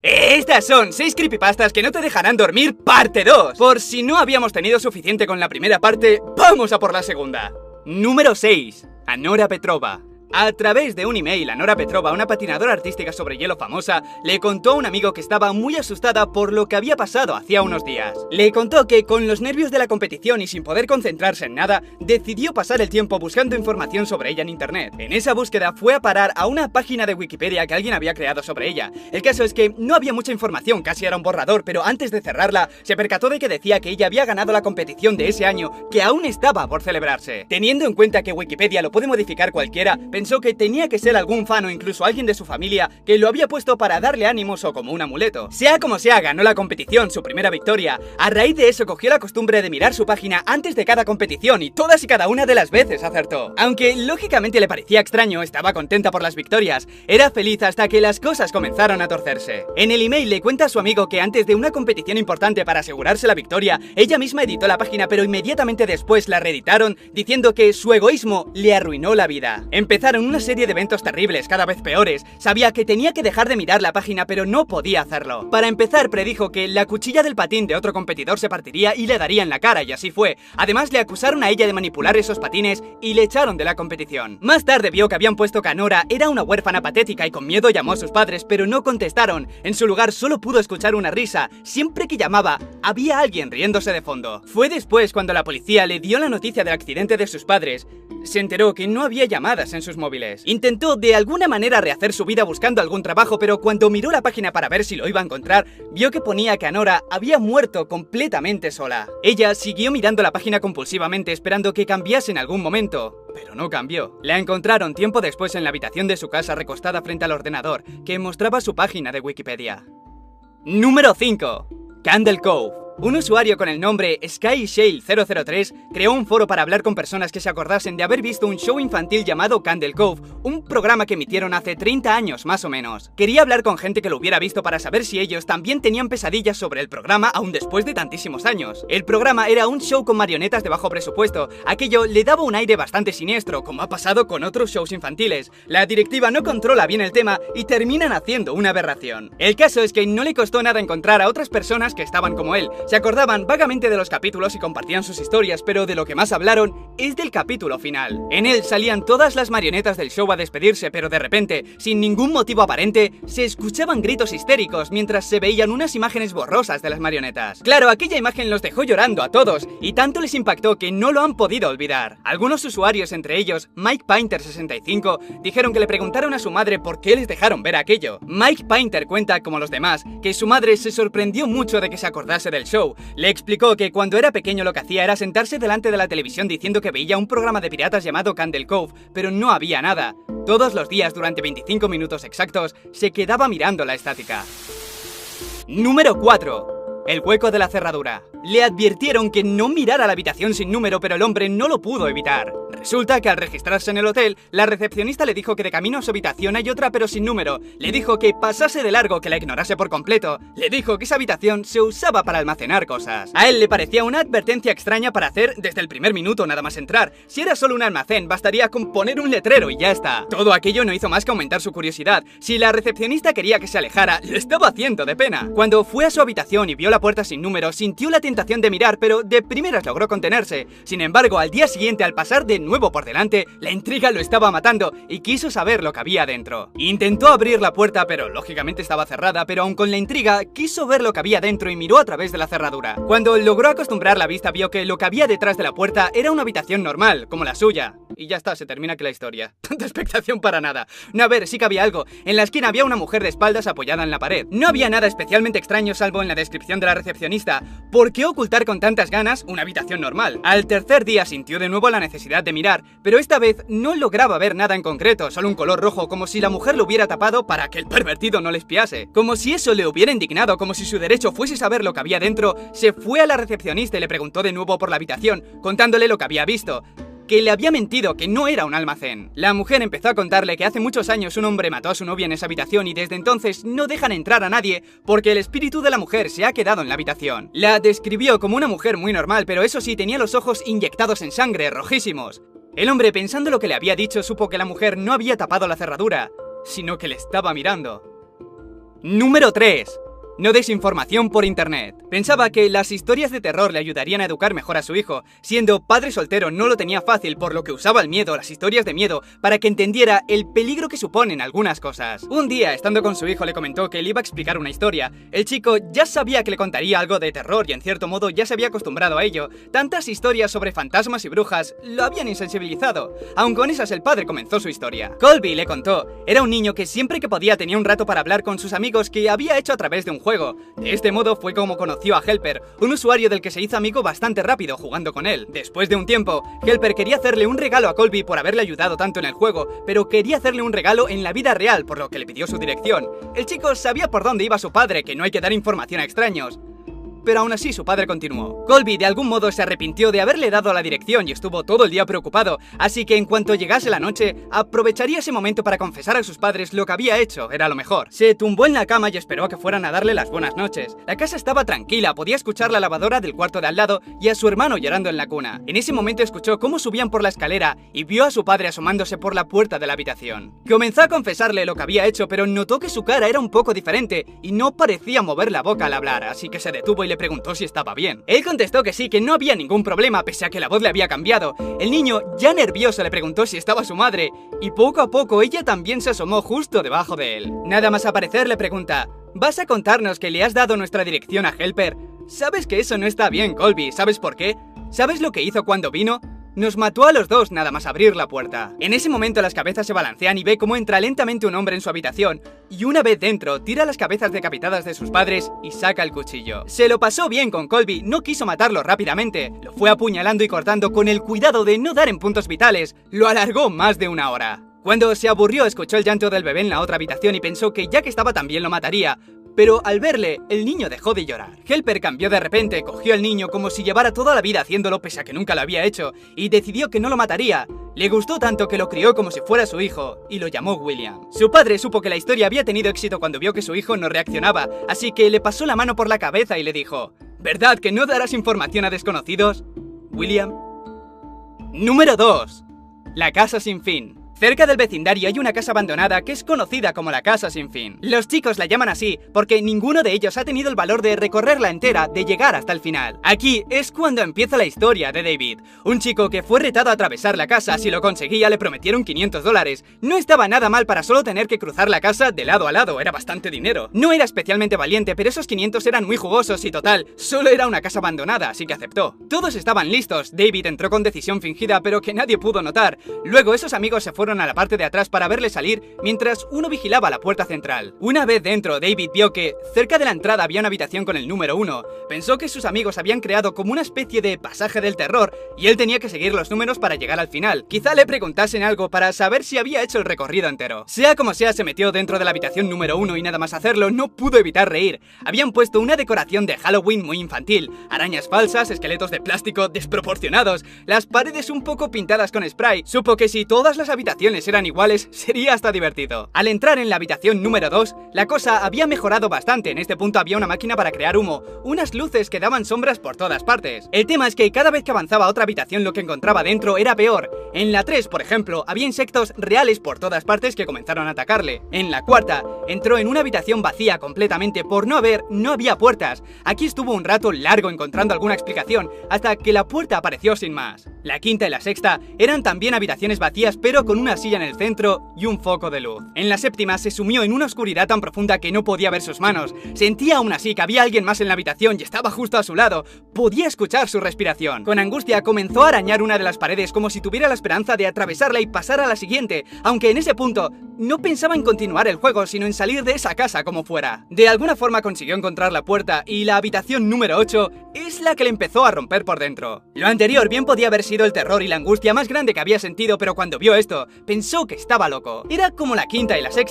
Estas son 6 creepypastas que no te dejarán dormir, parte 2. Por si no habíamos tenido suficiente con la primera parte, vamos a por la segunda. Número 6. Anora Petrova. A través de un email, Anora Petrova, una patinadora artística sobre hielo famosa, le contó a un amigo que estaba muy asustada por lo que había pasado hacía unos días. Le contó que con los nervios de la competición y sin poder concentrarse en nada, decidió pasar el tiempo buscando información sobre ella en internet. En esa búsqueda fue a parar a una página de Wikipedia que alguien había creado sobre ella. El caso es que no había mucha información, casi era un borrador, pero antes de cerrarla, se percató de que decía que ella había ganado la competición de ese año, que aún estaba por celebrarse. Teniendo en cuenta que Wikipedia lo puede modificar cualquiera, pensó que tenía que ser algún fan o incluso alguien de su familia que lo había puesto para darle ánimos o como un amuleto. Sea como sea, ganó la competición, su primera victoria. A raíz de eso cogió la costumbre de mirar su página antes de cada competición y todas y cada una de las veces acertó. Aunque lógicamente le parecía extraño, estaba contenta por las victorias. Era feliz hasta que las cosas comenzaron a torcerse. En el email le cuenta a su amigo que antes de una competición importante para asegurarse la victoria, ella misma editó la página, pero inmediatamente después la reeditaron diciendo que su egoísmo le arruinó la vida. Empezaron una serie de eventos terribles, cada vez peores. Sabía que tenía que dejar de mirar la página, pero no podía hacerlo. Para empezar, predijo que la cuchilla del patín de otro competidor se partiría y le daría en la cara, y así fue. Además, le acusaron a ella de manipular esos patines y le echaron de la competición. Más tarde vio que habían puesto que Anora era una huérfana patética y con miedo llamó a sus padres, pero no contestaron. En su lugar solo pudo escuchar una risa. Siempre que llamaba, había alguien riéndose de fondo. Fue después cuando la policía le dio la noticia del accidente de sus padres. Se enteró que no había llamadas en sus móviles. Intentó de alguna manera rehacer su vida buscando algún trabajo, pero cuando miró la página para ver si lo iba a encontrar, vio que ponía que Anora había muerto completamente sola. Ella siguió mirando la página compulsivamente esperando que cambiase en algún momento, pero no cambió. La encontraron tiempo después en la habitación de su casa recostada frente al ordenador, que mostraba su página de Wikipedia. Número 5. Candle Cove. Un usuario con el nombre SkyShale003 creó un foro para hablar con personas que se acordasen de haber visto un show infantil llamado Candle Cove, un programa que emitieron hace 30 años más o menos. Quería hablar con gente que lo hubiera visto para saber si ellos también tenían pesadillas sobre el programa aún después de tantísimos años. El programa era un show con marionetas de bajo presupuesto. Aquello le daba un aire bastante siniestro, como ha pasado con otros shows infantiles. La directiva no controla bien el tema y terminan haciendo una aberración. El caso es que no le costó nada encontrar a otras personas que estaban como él. Se acordaban vagamente de los capítulos y compartían sus historias, pero de lo que más hablaron es del capítulo final. En él salían todas las marionetas del show a despedirse, pero de repente, sin ningún motivo aparente, se escuchaban gritos histéricos mientras se veían unas imágenes borrosas de las marionetas. Claro, aquella imagen los dejó llorando a todos, y tanto les impactó que no lo han podido olvidar. Algunos usuarios, entre ellos Mike Painter65, dijeron que le preguntaron a su madre por qué les dejaron ver aquello. Mike Painter cuenta, como los demás, que su madre se sorprendió mucho de que se acordase del show. Le explicó que cuando era pequeño lo que hacía era sentarse delante de la televisión diciendo que veía un programa de piratas llamado Candle Cove, pero no había nada. Todos los días durante 25 minutos exactos se quedaba mirando la estática. Número 4. El hueco de la cerradura. Le advirtieron que no mirara la habitación sin número, pero el hombre no lo pudo evitar. Resulta que al registrarse en el hotel, la recepcionista le dijo que de camino a su habitación hay otra pero sin número. Le dijo que pasase de largo, que la ignorase por completo. Le dijo que esa habitación se usaba para almacenar cosas. A él le parecía una advertencia extraña para hacer desde el primer minuto nada más entrar. Si era solo un almacén, bastaría con poner un letrero y ya está. Todo aquello no hizo más que aumentar su curiosidad. Si la recepcionista quería que se alejara, lo estaba haciendo de pena. Cuando fue a su habitación y vio la puerta sin número, sintió la tentación de mirar, pero de primeras logró contenerse. Sin embargo, al día siguiente, al pasar de nuevo por delante, la intriga lo estaba matando y quiso saber lo que había dentro. Intentó abrir la puerta, pero lógicamente estaba cerrada, pero aun con la intriga, quiso ver lo que había dentro y miró a través de la cerradura. Cuando logró acostumbrar la vista, vio que lo que había detrás de la puerta era una habitación normal, como la suya. Y ya está, se termina aquí la historia. Tanta expectación para nada. No, a ver, sí que había algo. En la esquina había una mujer de espaldas apoyada en la pared. No había nada especialmente extraño salvo en la descripción de la recepcionista. ¿Por qué ocultar con tantas ganas una habitación normal? Al tercer día sintió de nuevo la necesidad de mirar, pero esta vez no lograba ver nada en concreto, solo un color rojo, como si la mujer lo hubiera tapado para que el pervertido no le espiase. Como si eso le hubiera indignado, como si su derecho fuese saber lo que había dentro, se fue a la recepcionista y le preguntó de nuevo por la habitación, contándole lo que había visto. Que le había mentido, que no era un almacén. La mujer empezó a contarle que hace muchos años un hombre mató a su novia en esa habitación y desde entonces no dejan entrar a nadie porque el espíritu de la mujer se ha quedado en la habitación. La describió como una mujer muy normal, pero eso sí, tenía los ojos inyectados en sangre, rojísimos. El hombre, pensando lo que le había dicho, supo que la mujer no había tapado la cerradura, sino que le estaba mirando. Número 3. No desinformación por internet. Pensaba que las historias de terror le ayudarían a educar mejor a su hijo. Siendo padre soltero no lo tenía fácil, por lo que usaba el miedo, las historias de miedo, para que entendiera el peligro que suponen algunas cosas. Un día, estando con su hijo, le comentó que le iba a explicar una historia. El chico ya sabía que le contaría algo de terror y en cierto modo ya se había acostumbrado a ello. Tantas historias sobre fantasmas y brujas lo habían insensibilizado. Aun con esas, el padre comenzó su historia. Colby le contó, era un niño que siempre que podía tenía un rato para hablar con sus amigos que había hecho a través de un juego. De este modo fue como conoció a Helper, un usuario del que se hizo amigo bastante rápido jugando con él. Después de un tiempo, Helper quería hacerle un regalo a Colby por haberle ayudado tanto en el juego, pero quería hacerle un regalo en la vida real, por lo que le pidió su dirección. El chico sabía por dónde iba su padre, que no hay que dar información a extraños. Pero aún así su padre continuó. Colby de algún modo se arrepintió de haberle dado la dirección y estuvo todo el día preocupado, así que en cuanto llegase la noche, aprovecharía ese momento para confesar a sus padres lo que había hecho, era lo mejor. Se tumbó en la cama y esperó a que fueran a darle las buenas noches. La casa estaba tranquila, podía escuchar la lavadora del cuarto de al lado y a su hermano llorando en la cuna. En ese momento escuchó cómo subían por la escalera y vio a su padre asomándose por la puerta de la habitación. Comenzó a confesarle lo que había hecho, pero notó que su cara era un poco diferente y no parecía mover la boca al hablar, así que se detuvo y le preguntó si estaba bien. Él contestó que sí, que no había ningún problema, pese a que la voz le había cambiado. El niño, ya nervioso, le preguntó si estaba su madre, y poco a poco ella también se asomó justo debajo de él. Nada más aparecer le pregunta, ¿vas a contarnos que le has dado nuestra dirección a Helper? Sabes que eso no está bien, Colby, ¿sabes por qué? ¿Sabes lo que hizo cuando vino? Nos mató a los dos nada más abrir la puerta. En ese momento las cabezas se balancean y ve cómo entra lentamente un hombre en su habitación y una vez dentro tira las cabezas decapitadas de sus padres y saca el cuchillo. Se lo pasó bien con Colby, no quiso matarlo rápidamente, lo fue apuñalando y cortando con el cuidado de no dar en puntos vitales, lo alargó más de una hora. Cuando se aburrió escuchó el llanto del bebé en la otra habitación y pensó que ya que estaba también lo mataría. Pero al verle, el niño dejó de llorar. Helper cambió de repente, cogió al niño como si llevara toda la vida haciéndolo pese a que nunca lo había hecho, y decidió que no lo mataría. Le gustó tanto que lo crió como si fuera su hijo, y lo llamó William. Su padre supo que la historia había tenido éxito cuando vio que su hijo no reaccionaba, así que le pasó la mano por la cabeza y le dijo, ¿verdad que no darás información a desconocidos, William? Número 2. La casa sin fin. Cerca del vecindario hay una casa abandonada que es conocida como la Casa Sin Fin. Los chicos la llaman así porque ninguno de ellos ha tenido el valor de recorrerla entera, de llegar hasta el final. Aquí es cuando empieza la historia de David, un chico que fue retado a atravesar la casa. Si lo conseguía le prometieron $500. No estaba nada mal para solo tener que cruzar la casa de lado a lado, era bastante dinero. No era especialmente valiente, pero esos 500 eran muy jugosos y total, solo era una casa abandonada, así que aceptó. Todos estaban listos, David entró con decisión fingida pero que nadie pudo notar. Luego esos amigos se fueron a la parte de atrás para verle salir mientras uno vigilaba la puerta central. Una vez dentro, David vio que cerca de la entrada había una habitación con el número 1. Pensó que sus amigos habían creado como una especie de pasaje del terror y él tenía que seguir los números para llegar al final. Quizá le preguntasen algo para saber si había hecho el recorrido entero. Sea como sea, se metió dentro de la habitación número 1 y nada más hacerlo no pudo evitar reír. Habían puesto una decoración de Halloween muy infantil, arañas falsas, esqueletos de plástico desproporcionados, las paredes un poco pintadas con spray. Supo que si todas las habitaciones eran iguales, sería hasta divertido. Al entrar en la habitación número 2, la cosa había mejorado bastante. En este punto había una máquina para crear humo, unas luces que daban sombras por todas partes. El tema es que cada vez que avanzaba a otra habitación lo que encontraba dentro era peor. En la 3, por ejemplo, había insectos reales por todas partes que comenzaron a atacarle. En la 4, entró en una habitación vacía completamente por no había puertas. Aquí estuvo un rato largo encontrando alguna explicación, hasta que la puerta apareció sin más. La 5 y la 6 eran también habitaciones vacías pero con una silla en el centro y un foco de luz. En la 7 se sumió en una oscuridad tan profunda que no podía ver sus manos. Sentía aún así que había alguien más en la habitación y estaba justo a su lado. Podía escuchar su respiración. Con angustia comenzó a arañar una de las paredes como si tuviera la esperanza de atravesarla y pasar a la siguiente, aunque en ese punto no pensaba en continuar el juego sino en salir de esa casa como fuera. De alguna forma consiguió encontrar la puerta y la habitación número 8 es la que le empezó a romper por dentro. Lo anterior bien podía haber sido el terror y la angustia más grande que había sentido, pero cuando vio esto, pensó que estaba loco. Era como la 5 y la 6.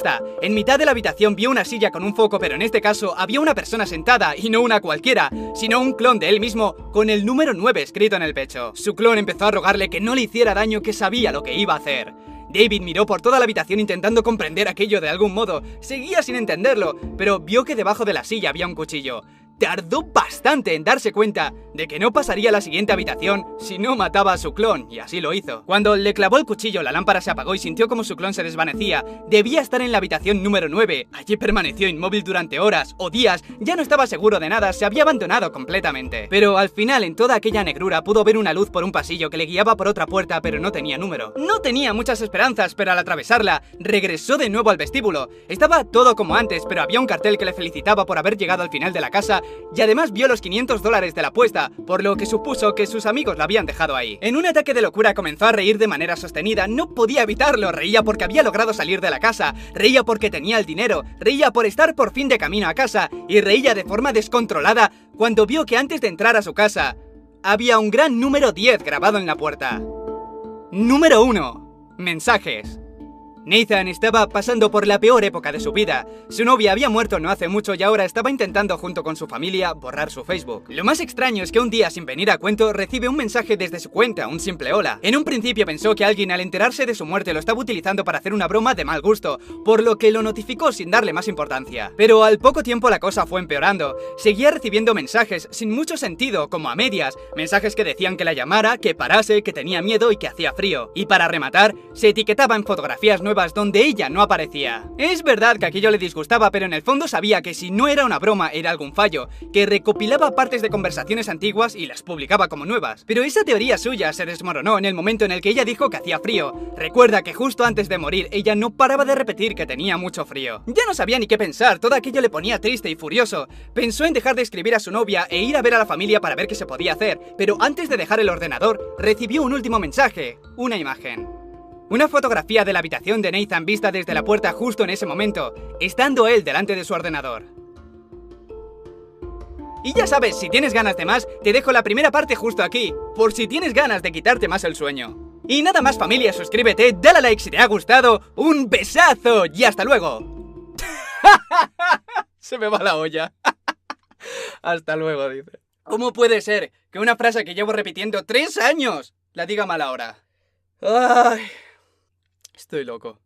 En mitad de la habitación vio una silla con un foco, pero en este caso había una persona sentada y no una cualquiera, sino un clon de él mismo con el número 9 escrito en el pecho. Su clon empezó a rogarle que no le hiciera daño, que sabía lo que iba a hacer. David miró por toda la habitación intentando comprender aquello de algún modo. Seguía sin entenderlo, pero vio que debajo de la silla había un cuchillo. tardó bastante en darse cuenta de que no pasaría a la siguiente habitación si no mataba a su clon, y así lo hizo. Cuando le clavó el cuchillo, la lámpara se apagó y sintió como su clon se desvanecía. Debía estar en la habitación número 9. Allí permaneció inmóvil durante horas o días, ya no estaba seguro de nada, se había abandonado completamente. Pero al final, en toda aquella negrura, pudo ver una luz por un pasillo que le guiaba por otra puerta, pero no tenía número. No tenía muchas esperanzas, pero al atravesarla, regresó de nuevo al vestíbulo. Estaba todo como antes, pero había un cartel que le felicitaba por haber llegado al final de la casa y además vio los $500 de la apuesta, por lo que supuso que sus amigos la habían dejado ahí. En un ataque de locura comenzó a reír de manera sostenida, no podía evitarlo, reía porque había logrado salir de la casa, reía porque tenía el dinero, reía por estar por fin de camino a casa y reía de forma descontrolada cuando vio que antes de entrar a su casa había un gran número 10 grabado en la puerta. Número 1. Mensajes. Nathan estaba pasando por la peor época de su vida. Su novia había muerto no hace mucho y ahora estaba intentando junto con su familia borrar su Facebook. Lo más extraño es que un día, sin venir a cuento, recibe un mensaje desde su cuenta, un simple hola. En un principio pensó que alguien al enterarse de su muerte lo estaba utilizando para hacer una broma de mal gusto, por lo que lo notificó sin darle más importancia. Pero al poco tiempo la cosa fue empeorando. Seguía recibiendo mensajes sin mucho sentido, como a medias, mensajes que decían que la llamara, que parase, que tenía miedo y que hacía frío. Y para rematar, se etiquetaba en fotografías nuevas donde ella no aparecía. Es verdad que aquello le disgustaba, pero en el fondo sabía que si no era una broma era algún fallo, que recopilaba partes de conversaciones antiguas y las publicaba como nuevas. Pero esa teoría suya se desmoronó en el momento en el que ella dijo que hacía frío. Recuerda que justo antes de morir ella no paraba de repetir que tenía mucho frío. Ya no sabía ni qué pensar, todo aquello le ponía triste y furioso. Pensó en dejar de escribir a su novia e ir a ver a la familia para ver qué se podía hacer, pero antes de dejar el ordenador recibió un último mensaje, una imagen. Una fotografía de la habitación de Nathan vista desde la puerta justo en ese momento, estando él delante de su ordenador. Y ya sabes, si tienes ganas de más, te dejo la primera parte justo aquí, por si tienes ganas de quitarte más el sueño. Y nada más, familia, suscríbete, dale a like si te ha gustado, un besazo y hasta luego. Se me va la olla. Hasta luego, dice. ¿Cómo puede ser que una frase que llevo repitiendo 3 años la diga mal ahora? Ay... Estoy loco.